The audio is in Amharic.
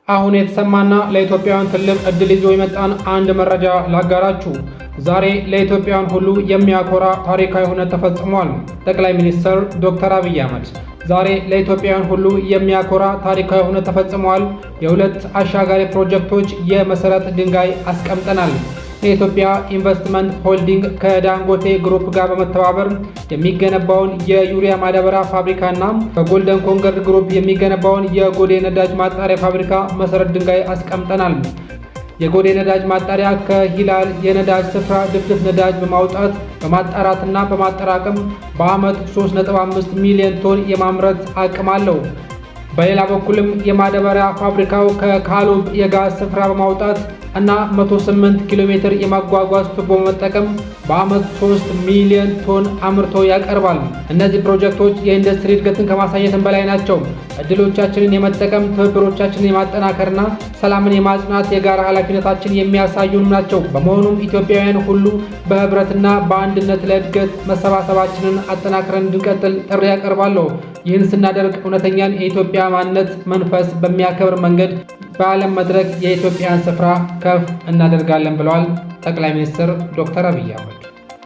አሁን የተሰማና ለኢትዮጵያውያን ትልቅ እድል ይዞ የመጣን አንድ መረጃ ላጋራችሁ። ዛሬ ለኢትዮጵያውያን ሁሉ የሚያኮራ ታሪካዊ ሁነት ተፈጽሟል። ጠቅላይ ሚኒስትር ዶክተር አብይ አህመድ ዛሬ ለኢትዮጵያውያን ሁሉ የሚያኮራ ታሪካዊ ሁነት ተፈጽሟል። የሁለት አሻጋሪ ፕሮጀክቶች የመሰረት ድንጋይ አስቀምጠናል። የኢትዮጵያ ኢንቨስትመንት ሆልዲንግ ከዳንጎቴ ግሩፕ ጋር በመተባበር የሚገነባውን የዩሪያ ማዳበሪያ ፋብሪካና ከጎልደን ኮንገር ግሩፕ የሚገነባውን የጎዴ ነዳጅ ማጣሪያ ፋብሪካ መሰረት ድንጋይ አስቀምጠናል። የጎዴ ነዳጅ ማጣሪያ ከሂላል የነዳጅ ስፍራ ድፍድፍ ነዳጅ በማውጣት በማጣራትና በማጠራቀም በዓመት 3.5 ሚሊዮን ቶን የማምረት አቅም አለው። በሌላ በኩልም የማዳበሪያ ፋብሪካው ከካሉብ የጋዝ ስፍራ በማውጣት እና 108 ኪሎ ሜትር የማጓጓዝ ቱቦ በመጠቀም በዓመት 3 ሚሊዮን ቶን አምርቶ ያቀርባል። እነዚህ ፕሮጀክቶች የኢንዱስትሪ እድገትን ከማሳየትም በላይ ናቸው። እድሎቻችንን የመጠቀም ትብብሮቻችንን የማጠናከርና ሰላምን የማጽናት የጋራ ኃላፊነታችን የሚያሳዩንም ናቸው። በመሆኑም ኢትዮጵያውያን ሁሉ በህብረትና በአንድነት ለእድገት መሰባሰባችንን አጠናክረን እንድንቀጥል ጥሪ ያቀርባለሁ። ይህን ስናደርግ እውነተኛን የኢትዮጵያ ማንነት መንፈስ በሚያከብር መንገድ በዓለም መድረክ የኢትዮጵያን ስፍራ ከፍ እናደርጋለን ብለዋል ጠቅላይ ሚኒስትር ዶክተር አብይ አህመድ።